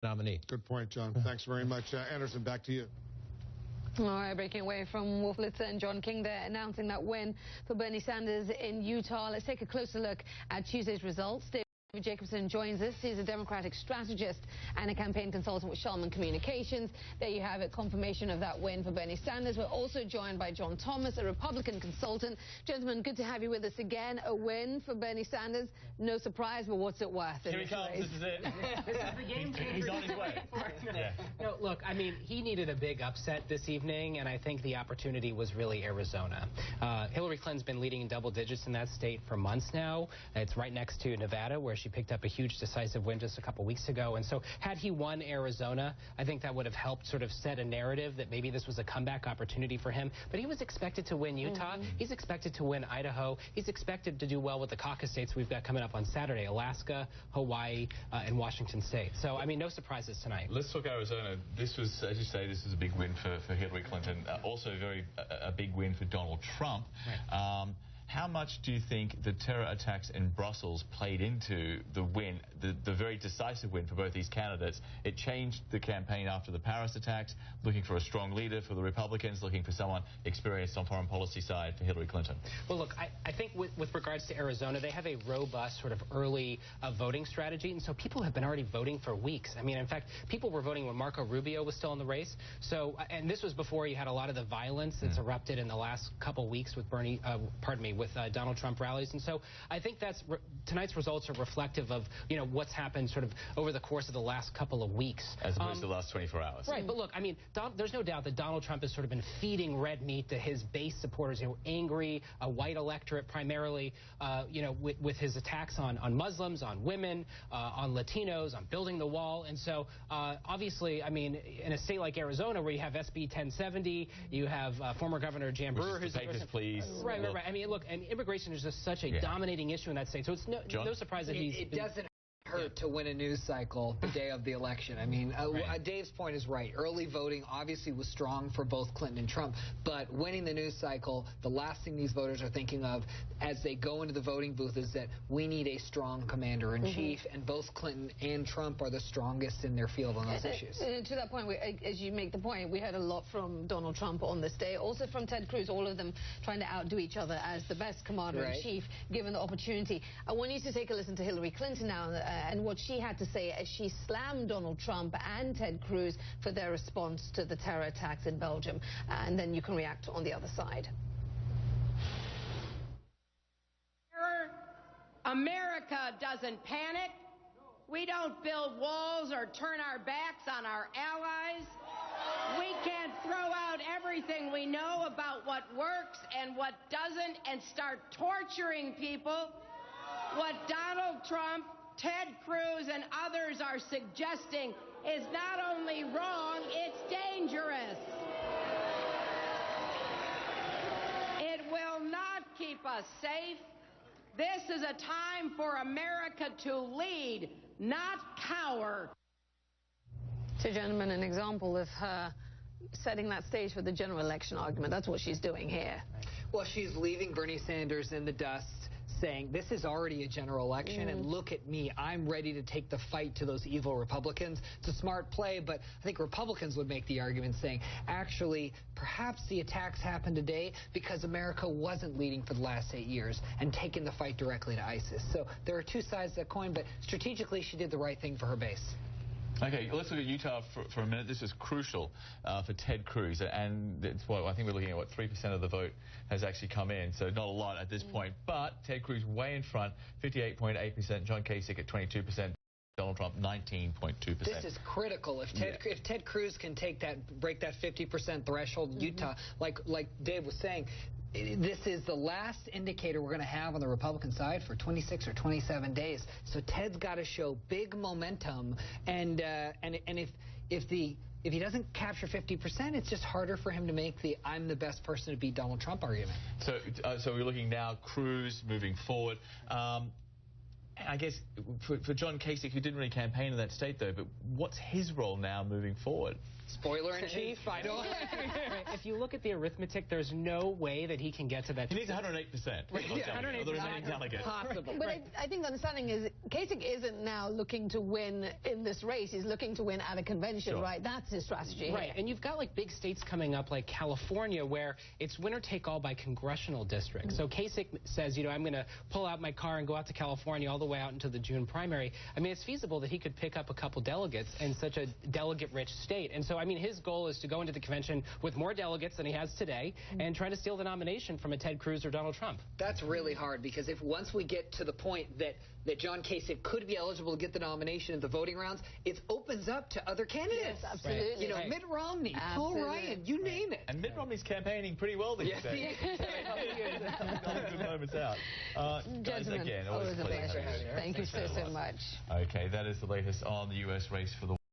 nominee. Good point, John. Thanks very much. Anderson, back to you. All right, breaking away from Wolf Blitzer and John King there, announcing that win for Bernie Sanders in Utah. Let's take a closer look at Tuesday's results. David Jacobson joins us. He's a Democratic strategist and a campaign consultant with Shulman Communications. There you have it, confirmation of that win for Bernie Sanders. We're also joined by John Thomas, a Republican consultant. Gentlemen, good to have you with us again. A win for Bernie Sanders. No surprise, but what's it worth? Here he comes. This is it. This is the game changer. He's on his way. Yeah. No, look, I mean, he needed a big upset this evening, and I think the opportunity was really Arizona. Hillary Clinton's been leading in double digits in that state for months now. It's right next to Nevada, where she picked up a huge decisive win just a couple weeks ago. And so had he won Arizona, I think that would have helped sort of set a narrative that maybe this was a comeback opportunity for him. But he was expected to win Utah. He's expected to win Idaho. He's expected to do well with the caucus states we've got coming up on Saturday: Alaska, Hawaii, and Washington State. So, I mean, no surprises tonight. Let's talk Arizona. This was, as you say, this is a big win for Hillary Clinton. Also a big win for Donald Trump. Right. How much do you think the terror attacks in Brussels played into the win, the very decisive win for both these candidates? It changed the campaign after the Paris attacks, looking for a strong leader for the Republicans, looking for someone experienced on foreign policy side for Hillary Clinton. Well, look, I think with regards to Arizona, they have a robust sort of early voting strategy, and so people have been already voting for weeks. I mean, in fact, people were voting when Marco Rubio was still in the race. So, and this was before you had a lot of the violence that's erupted in the last couple weeks with with Donald Trump rallies. And so I think tonight's results are reflective of, what's happened sort of over the course of the last couple of weeks. As opposed to the last 24 hours. Right, but look, I mean, there's no doubt that Donald Trump has sort of been feeding red meat to his base supporters, angry, a white electorate primarily, with his attacks on Muslims, on women, on Latinos, on building the wall. And so, obviously, I mean, in a state like Arizona where you have SB 1070, you have former Governor Jan Brewer, who's the papers, please. Right. I mean, look, and immigration is just such a dominating issue in that state. So it's no surprise that it doesn't hurt to win a news cycle the day of the election. I mean, Dave's point is right. Early voting obviously was strong for both Clinton and Trump, but winning the news cycle, the last thing these voters are thinking of as they go into the voting booth is that we need a strong commander-in-chief, and both Clinton and Trump are the strongest in their field on those issues. To that point, as you make the point, we heard a lot from Donald Trump on this day, also from Ted Cruz, all of them trying to outdo each other as the best commander-in-chief, given the opportunity. I want you to take a listen to Hillary Clinton now, and what she had to say as she slammed Donald Trump and Ted Cruz for their response to the terror attacks in Belgium. And then you can react on the other side. America doesn't panic. We don't build walls or turn our backs on our allies. We can't throw out everything we know about what works and what doesn't and start torturing people. What Donald Trump, Ted Cruz, and others are suggesting is not only wrong, it's dangerous. It will not keep us safe. This is a time for America to lead, not cower. So, gentlemen, an example of her setting that stage for the general election argument. That's what she's doing here. Well, she's leaving Bernie Sanders in the dust, saying this is already a general election, and look at me, I'm ready to take the fight to those evil Republicans. It's a smart play, but I think Republicans would make the argument saying, actually, perhaps the attacks happened today because America wasn't leading for the last 8 years and taking the fight directly to ISIS. So there are two sides to that coin, but strategically she did the right thing for her base. Okay, let's look at Utah for a minute. This is crucial for Ted Cruz, and it's what I think we're looking at, 3% of the vote has actually come in, so not a lot at this point. But Ted Cruz way in front, 58.8%, John Kasich at 22%, Donald Trump 19.2%. This is critical. If Ted Cruz can break that 50% threshold in Utah, like Dave was saying, this is the last indicator we're going to have on the Republican side for 26 or 27 days. So Ted's got to show big momentum, and if he doesn't capture 50%, it's just harder for him to make the "I'm the best person to beat Donald Trump" argument. So we're looking now Cruz moving forward. I guess for John Kasich, who didn't really campaign in that state, though, but what's his role now moving forward? Spoiler in chief, I don't. If you look at the arithmetic, there's no way that he can get to that. He needs 108%. Yeah, The remaining delegate. Possible. But I think the understanding is Kasich isn't now looking to win in this race. He's looking to win at a convention, Sure. right? That's his strategy. Right, and you've got like big states coming up like California where it's winner take all by congressional district. So Kasich says, you know, I'm going to pull out my car and go out to California all the way out into the June primary. I mean, it's feasible that he could pick up a couple delegates in such a delegate-rich state. And so, I mean, his goal is to go into the convention with more delegates than he has today and try to steal the nomination from a Ted Cruz or Donald Trump. That's really hard because if once we get to the point that John Kasich could be eligible to get the nomination in the voting rounds, it opens up to other candidates. Yes, absolutely. You know, Right. Mitt Romney, Paul Absolutely. Ryan, you name it. And Mitt Romney's campaigning pretty well these days. Good moments out. Guys, Gentlemen, again, always a pleasure. pleasure. Thank you so much. Okay, that is the latest on the U.S. race for the